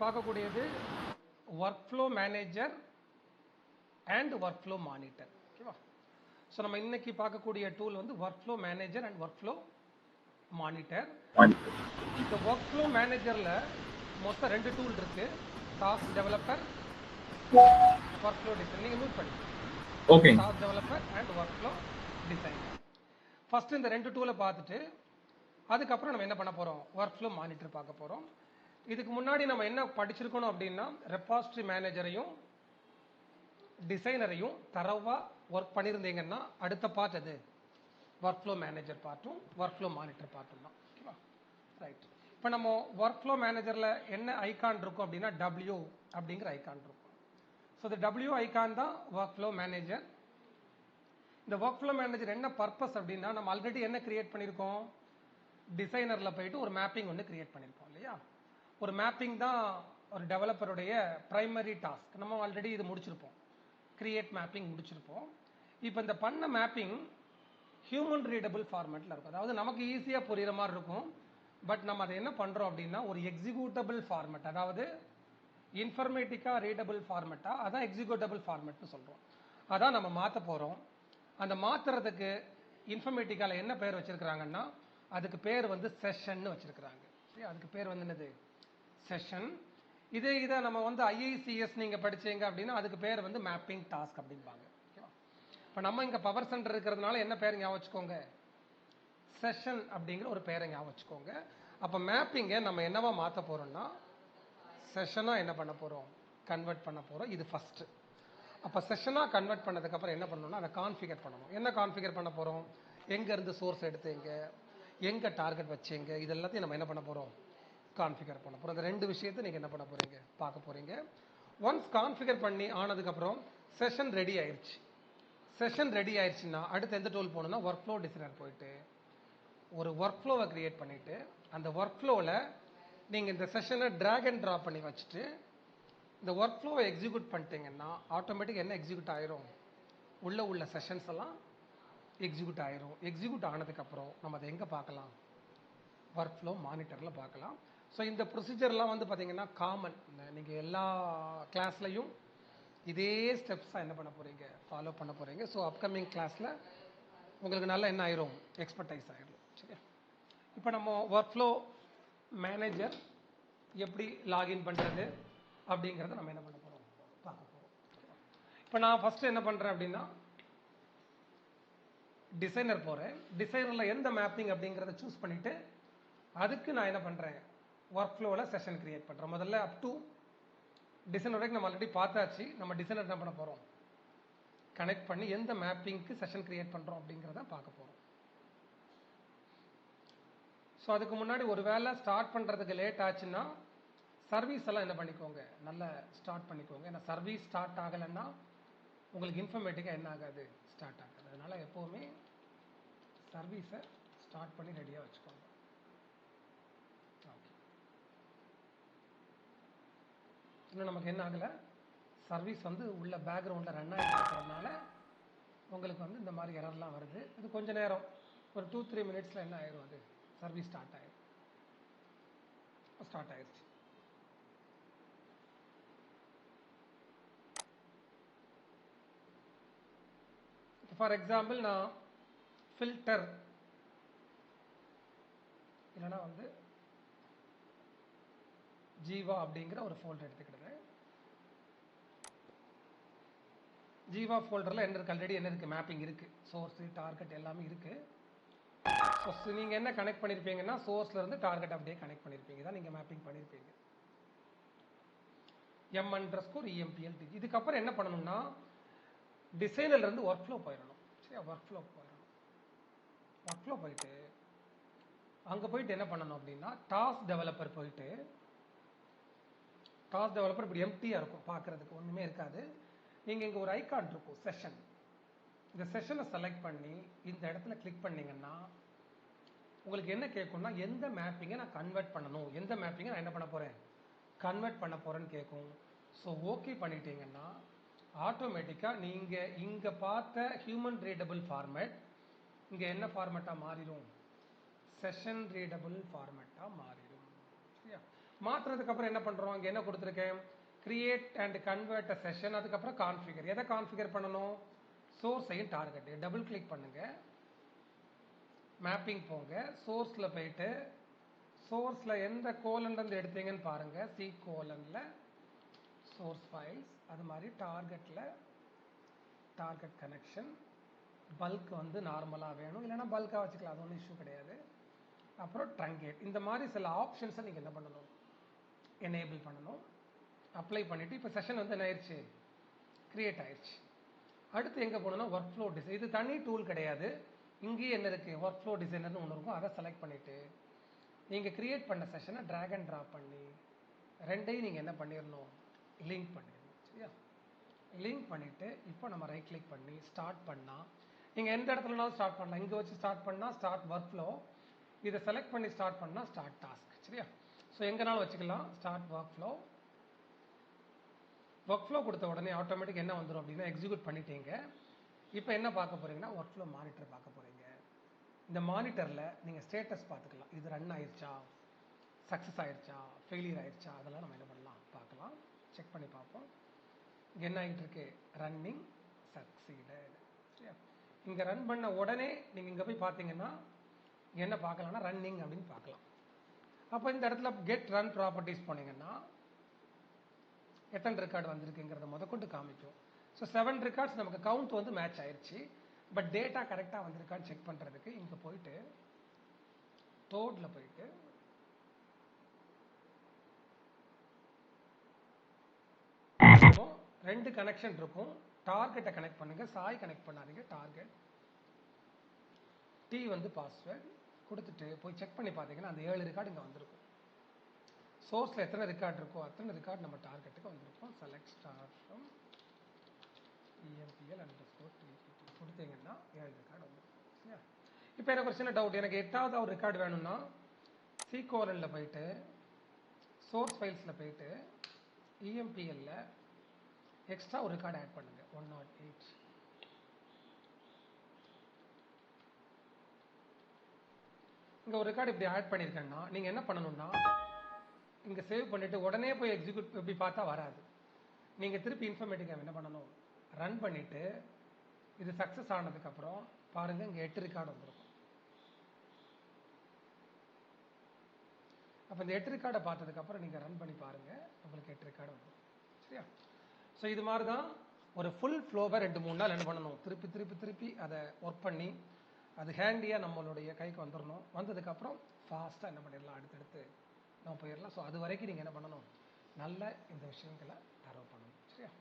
பார்க்கக்கூடியது workflow manager and workflow monitor. ஓகேவா? So நம்ம இன்னைக்கு பார்க்கக்கூடிய டூல் வந்து workflow manager and workflow monitor. இந்த ஒர்க்ஃப்ளோ மேனேஜரில் மொத்தம் 2 டூல் இருக்கு, டாஸ்க் டெவலப்பர், ஒர்க்ஃப்ளோ டிசைன். நீங்கள் மியூட் பண்ணி okay. Task developer and workflow designer. First இந்த 2 டூலை பார்த்துட்டு அதுக்கப்புறம் நம்ம என்ன பண்ண போகிறோம், ஒர்க்ஃப்ளோ மானிட்டர் பார்க்க போகிறோம். இதுக்கு முன்னாடி நம்ம என்ன படிச்சிருக்கணும் அப்படின்னா, ரெபாசிட்டரி மேனேஜரையும் டிசைனரையும் தரவா ஒர்க் பண்ணியிருந்தீங்கன்னா அடுத்த பார்ட் அது ஒர்க்ஃப்ளோ மேனேஜர் பார்ட்டும் ஒர்க்ஃப்ளோ மானிட்டர் பார்ட்டும் தான். ஓகேவா? ரைட். இப்போ நம்ம ஒர்க்ஃப்ளோ மேனேஜரில் என்ன ஐகான் இருக்கும் அப்படின்னா W அப்படிங்கிற ஐகான் இருக்கும். ஸோ இந்த W ஐகான் தான் ஒர்க்ஃப்ளோ மேனேஜர். இந்த ஒர்க்ஃப்ளோ மேனேஜர் என்ன பர்பஸ் அப்படின்னா, நம்ம ஆல்ரெடி என்ன கிரியேட் பண்ணியிருக்கோம், டிசைனரில் போயிட்டு ஒரு மேப்பிங் ஒன்று கிரியேட் பண்ணியிருக்கோம் இல்லையா? ஒரு மேப்பிங் தான் ஒரு டெவலப்பருடைய பிரைமரி டாஸ்க். நம்ம ஆல்ரெடி இது முடிச்சிருப்போம், கிரியேட் மேப்பிங் முடிச்சிருப்போம். இப்போ இந்த பண்ண மேப்பிங் ஹியூமன் ரீடபிள் ஃபார்மேட்டில் இருக்கும். அதாவது நமக்கு ஈஸியாக புரிகிற மாதிரி இருக்கும். பட் நம்ம அதை என்ன பண்ணுறோம் அப்படின்னா, ஒரு எக்ஸிக்யூட்டபிள் ஃபார்மேட், அதாவது இன்ஃபர்மேட்டிக்காக ரீடபிள் ஃபார்மேட்டாக, அதான் எக்ஸிக்யூட்டபிள் ஃபார்மேட்னு சொல்கிறோம். அதான் நம்ம மாற்ற போகிறோம். அந்த மாற்றுறதுக்கு இன்ஃபர்மேட்டிக்காவில் என்ன பேர் வச்சுருக்கிறாங்கன்னா, அதுக்கு பேர் வந்து செஷன்னு வச்சுருக்கிறாங்க. சரி, அதுக்கு பேர் வந்து என்னது, செஷன். இதை நம்ம வந்து ஐஐசிஎஸ் நீங்கள் படிச்சீங்க அப்படின்னா அதுக்கு பேர் வந்து மேப்பிங் டாஸ்க் அப்படிம்பாங்க. ஓகேவா? இப்போ நம்ம இங்கே பவர் சென்டர் இருக்கிறதுனால என்ன பேர் ஞாபகம் வச்சுக்கோங்க, செஷன் அப்படிங்கிற ஒரு பேரை ஞாபகம் வச்சுக்கோங்க. அப்போ மேப்பிங்கை நம்ம என்னவா மாற்ற போகிறோம்னா செஷனாக என்ன பண்ண போகிறோம், கன்வெர்ட் பண்ண போகிறோம். இது ஃபஸ்ட்டு. அப்போ செஷனாக கன்வெர்ட் பண்ணதுக்கப்புறம் என்ன பண்ணணும்னா அதை கான்ஃபிகர் பண்ணணும். என்ன கான்ஃபிகர் பண்ண போகிறோம், எங்கேருந்து சோர்ஸ் எடுத்தீங்க, எங்கே டார்கெட் வச்சீங்க, இது எல்லாத்தையும் நம்ம என்ன பண்ண போகிறோம், கான்ஃபிகர் பண்ண போகிறோம். அந்த 2 விஷயத்தை நீங்கள் என்ன பண்ண போகிறீங்க, பார்க்க போகிறீங்க. ஒன்ஸ் கான்ஃபிகர் பண்ணி ஆனதுக்கப்புறம் செஷன் ரெடி ஆயிடுச்சு. செஷன் ரெடி ஆயிடுச்சுன்னா அடுத்து எந்த டூல் போகணும்னா ஒர்க்ஃப்ளோ டிசைனர் போயிட்டு ஒரு ஒர்க் ஃப்ளோவை கிரியேட் பண்ணிவிட்டு அந்த ஒர்க் ஃப்ளோவில் நீங்கள் இந்த செஷனை ட்ராக் அண்ட் ட்ராப் பண்ணி வச்சுட்டு இந்த ஒர்க் ஃப்ளோவை எக்ஸிக்யூட் பண்ணிட்டீங்கன்னா ஆட்டோமேட்டிக் என்ன எக்ஸிக்யூட் ஆயிரும், உள்ள செஷன்ஸ் எல்லாம் எக்ஸிக்யூட் ஆயிரும். எக்ஸிக்யூட் ஆனதுக்கப்புறம் நம்ம அதை எங்கே பார்க்கலாம், ஒர்க் ஃப்ளோ மானிட்டரில் பார்க்கலாம். ஸோ இந்த ப்ரொசீஜர்லாம் வந்து பார்த்தீங்கன்னா காமன், நீங்கள் எல்லா கிளாஸ்லையும் இதே ஸ்டெப்ஸாக என்ன பண்ண போகிறீங்க, ஃபாலோ பண்ண போகிறீங்க. ஸோ அப்கமிங் கிளாஸில் உங்களுக்கு நல்லா என்ன ஆயிரும், எக்ஸ்பர்டைஸ் ஆயிடும். சரியா? இப்போ நம்ம ஒர்க் ஃப்ளோ மேனேஜர் எப்படி லாகின் பண்ணுறது அப்படிங்கிறத நம்ம என்ன பண்ண போகிறோம், பார்க்க போகிறோம். இப்போ நான் ஃபஸ்ட்டு என்ன பண்ணுறேன் அப்படின்னா டிசைனர் போகிறேன். டிசைனரில் எந்த மேப்பிங் அப்படிங்கிறத சூஸ் பண்ணிவிட்டு அதுக்கு நான் என்ன பண்ணுறேன், ஒர்க் ஃப்ளோவில் செஷன் கிரியேட் பண்ணுறேன். முதல்ல அப் டு டிசைனர் வரைக்கும் நம்ம ஆல்ரெடி பார்த்தாச்சு. நம்ம டிசைனர் என்ன பண்ண போகிறோம், கனெக்ட் பண்ணி எந்த மேப்பிங்க்கு செஷன் கிரியேட் பண்ணுறோம் அப்படிங்கிறத பார்க்க போகிறோம். ஸோ அதுக்கு முன்னாடி ஒரு வேளை ஸ்டார்ட் பண்ணுறதுக்கு லேட் ஆச்சுன்னா சர்வீஸ் எல்லாம் என்ன பண்ணிக்கோங்க, நல்லா ஸ்டார்ட் பண்ணிக்கோங்க. ஏன்னா சர்வீஸ் ஸ்டார்ட் ஆகலைன்னா உங்களுக்கு இன்ஃபர்மேட்டிக்காக என்ன ஆகாது, ஸ்டார்ட் ஆகாது. அதனால் எப்போவுமே சர்வீஸை ஸ்டார்ட் பண்ணி ரெடியாக வச்சுக்கோங்க. இன்னும் நமக்கு என்ன ஆகலை, சர்வீஸ் வந்து உள்ள பேக்ரவுண்டில் ரன் ஆகிட்டு இருக்கிறதுனால உங்களுக்கு வந்து இந்த மாதிரி எரர்லாம் வருது. இது கொஞ்சம் நேரம், ஒரு 2-3 மினிட்ஸில் என்ன ஆயிரும், அது சர்வீஸ் ஸ்டார்ட் ஆயிரும். ஸ்டார்ட் ஆயிடுச்சு. ஃபார் எக்ஸாம்பிள் நான் ஃபில்டர் இல்லைன்னா வந்து ஜீவா அப்படிங்கிற ஒரு ஃபோல்டர் எடுத்துக்கிடுறேன். ஜீவா ஃபோல்டரில் என்ன இருக்குது, ஆல்ரெடி என்ன இருக்குது, மேப்பிங் இருக்குது, சோர்ஸு டார்கெட் எல்லாமே இருக்குது. ஸோ நீங்கள் என்ன கனெக்ட் பண்ணியிருப்பீங்கன்னா சோர்ஸ்லேருந்து டார்கெட் அப்படியே கனெக்ட் பண்ணியிருப்பீங்க, தான் நீங்கள் மேப்பிங் பண்ணியிருப்பீங்க. m_emplt. இதுக்கப்புறம் என்ன பண்ணணும்னா டிசைனர்லேருந்து ஒர்க் ஃப்ளோ போயிடணும். சரி, ஒர்க் ஃப்ளோ போயிடணும். ஒர்க் ஃப்ளோ போயிட்டு அங்கே போயிட்டு என்ன பண்ணணும் அப்படின்னா டாஸ்க் டெவலப்பர் போயிட்டு, டாஸ்க் டெவலப்பர் இப்படி எம்டியாக இருக்கும், பார்க்குறதுக்கு ஒன்றுமே இருக்காது. நீங்கள் இங்கே ஒரு ஐகான் இருக்கும் செஷன், இந்த செஷனை செலக்ட் பண்ணி இந்த இடத்துல கிளிக் பண்ணிங்கன்னா உங்களுக்கு என்ன கேட்கும்னா எந்த மேப்பிங்கை நான் கன்வெர்ட் பண்ணணும், எந்த மேப்பிங்கை நான் என்ன பண்ண போகிறேன், கன்வெர்ட் பண்ண போகிறேன்னு கேட்கும். ஸோ ஓகே பண்ணிட்டீங்கன்னா ஆட்டோமேட்டிக்காக நீங்கள் இங்கே பார்த்த ஹியூமன் ரீடபிள் ஃபார்மேட் இங்கே என்ன ஃபார்மேட்டாக மாறிடும், செஷன் ரீடபிள் ஃபார்மேட்டாக மாறிடும். சரியா? மாற்றுறதுக்கு அப்புறம் என்ன பண்றோம்? இங்க என்ன கொடுத்துருக்கேன்? Create and convert a session, அதுக்கப்புறம் கான்ஃபிகர். எதை கான்ஃபிகர் பண்ணணும்? சோர்ஸையும் டார்கெட். டபுள் கிளிக் பண்ணுங்க, மேப்பிங் போங்க, சோர்ஸ்ல போயிட்டு சோர்ஸ்ல எந்த கோலன்ல இருந்து எடுத்தீங்கன்னு பாருங்க. சி கோலன்ல சோர்ஸ் ஃபைல்ஸ், அது மாதிரி டார்கெட்ல டார்கெட் கனெக்ஷன், பல்க் வந்து நார்மலா வேணும், இல்லைன்னா பல்கா வச்சுக்கலாம், அது ஒன்றும் இஷ்யூ கிடையாது. அப்புறம் ட்ரங்கேட். இந்த மாதிரி சில ஆப்ஷன்ஸை நீங்க என்ன பண்ணணும்? எனேபிள் பண்ணணும். அப்ளை பண்ணிட்டு இப்போ செஷன் வந்து என்ன ஆயிடுச்சு? கிரியேட் ஆயிடுச்சு. அடுத்து எங்க போகணும்னா ஒர்க் ஃப்ளோ டிசைன். இது தனி டூல் கிடையாது, இங்கேயே என்ன இருக்கு? ஒர்க் ஃப்ளோ டிசைனர்னு ஒன்று இருக்கும். அதை செலக்ட் பண்ணிட்டு நீங்க கிரியேட் பண்ண செஷனை டிராக் அண்ட் ட்ராப் பண்ணி ரெண்டையும் நீங்க என்ன பண்ணிடணும்? லிங்க் பண்ணிடணும். சரியா? லிங்க் பண்ணிட்டு இப்போ நம்ம ரைட் கிளிக் பண்ணி ஸ்டார்ட் பண்ணா, நீங்க எந்த இடத்துலனாலும் ஸ்டார்ட் பண்ணலாம். இங்க வச்சு ஸ்டார்ட் பண்ணா ஸ்டார்ட் ஒர்க் ஃப்ளோ, இதை செலக்ட் பண்ணி ஸ்டார்ட் பண்ணா ஸ்டார்ட் டாஸ்க். சரியா? ஸோ எங்கனாலும் வச்சுக்கலாம். Start work flow. Work flow கொடுத்த உடனே ஆட்டோமேட்டிக் என்ன வந்துடும் அப்படின்னா எக்ஸிக்யூட் பண்ணிட்டீங்க. இப்போ என்ன பார்க்க போறீங்கன்னா ஒர்க் ஃப்ளோ மானிட்டர் பார்க்க போறீங்க. இந்த மானிட்டர்ல நீங்க ஸ்டேட்டஸ் பார்த்துக்கலாம். இது ரன் ஆயிடுச்சா, சக்ஸஸ் ஆயிடுச்சா, ஃபெயிலியர் ஆயிடுச்சா, அதெல்லாம் நம்ம என்ன பண்ணலாம்? பார்க்கலாம். செக் பண்ணி பார்ப்போம். இங்கே என்ன ஆகிட்டு இருக்கு? Running succeeded. சரியா? இங்கே ரன் பண்ண உடனே நீங்கள் இங்கே போய் பார்த்தீங்கன்னா என்ன பார்க்கலாம்னா ரன்னிங் அப்படின்னு பார்க்கலாம். அப்போ இந்த இடத்துல கெட் ரன் ப்ராப்பர்ட்டிஸ் போனீங்கன்னா எத்தனை ரெக்கார்டு வந்திருக்குங்கிறத முதற்கொண்டு காமிக்கும். ஸோ 7 ரெக்கார்ட்ஸ் நமக்கு கவுண்ட் வந்து மேட்ச் ஆயிடுச்சு. பட் டேட்டா கரெக்டாக வந்திருக்கான்னு செக் பண்ணுறதுக்கு இங்கே போயிட்டு டோட்ல போயிட்டு ரெண்டு கனெக்ஷன் இருக்கும். டார்கெட்டை கனெக்ட் பண்ணுங்க, சாய் கனெக்ட் பண்ணாதீங்க. டார்கெட் டி வந்து பாஸ்வேர்ட் கொடுத்துட்டு போய் செக் பண்ணி பார்த்தீங்கன்னா அந்த 7 ரெக்கார்டு இங்கே வந்திருக்கும். சோர்ஸில் எத்தனை ரெக்கார்டு இருக்கோ அத்தனை ரெக்கார்டு நம்ம டார்கெட்டுக்கு வந்திருக்கும். Select start from EMPL _ TPT கொடுத்தீங்கன்னா 7 ரெக்கார்டு வந்துருக்கும். சரியா? இப்போ எனக்கு ஒரு சின்ன டவுட். எனக்கு 8வது ஒரு ரெக்கார்டு வேணும்னா சி கோலன்ல போயிட்டு சோர்ஸ் ஃபைல்ஸில் போயிட்டு EMPLல எக்ஸ்ட்ரா ஒரு ரெக்கார்டு ஆட் பண்ணுங்க. 108. இங்கே ஒரு ரெக்கார்டு இப்படி ஆட் பண்ணியிருக்கேன்னா நீங்கள் என்ன பண்ணணும்னா இங்கே சேவ் பண்ணிவிட்டு உடனே போய் எக்ஸிக்யூட் இப்படி பார்த்தா வராது. நீங்கள் திருப்பி இன்ஃபர்மேட்டிக்காக என்ன பண்ணணும்? ரன் பண்ணிவிட்டு இது சக்ஸஸ் ஆனதுக்கப்புறம் பாருங்கள் இங்கே 8 ரெக்கார்டு வந்துருக்கும். அப்போ இந்த 8 ரெக்கார்டை பார்த்ததுக்கப்புறம் நீங்கள் ரன் பண்ணி பாருங்கள், உங்களுக்கு 8 ரெக்கார்டு வந்துடும். சரியா? ஸோ இது மாதிரி தான் ஒரு ஃபுல் ஃப்ளோவை 2-3 நாள் என்ன பண்ணணும்? திருப்பி திருப்பி திருப்பி அதை ஒர்க் பண்ணி அது ஹேண்டியாக நம்மளுடைய கைக்கு வந்துடணும். வந்ததுக்கப்புறம் ஃபாஸ்ட்டாக என்ன பண்ணிடலாம்? அடுத்தடுத்து நம்ம போயிடலாம். ஸோ அது வரைக்கும் நீங்கள் என்ன பண்ணணும்? நல்ல இந்த விஷயங்களை தரவு பண்ணணும். சரியா?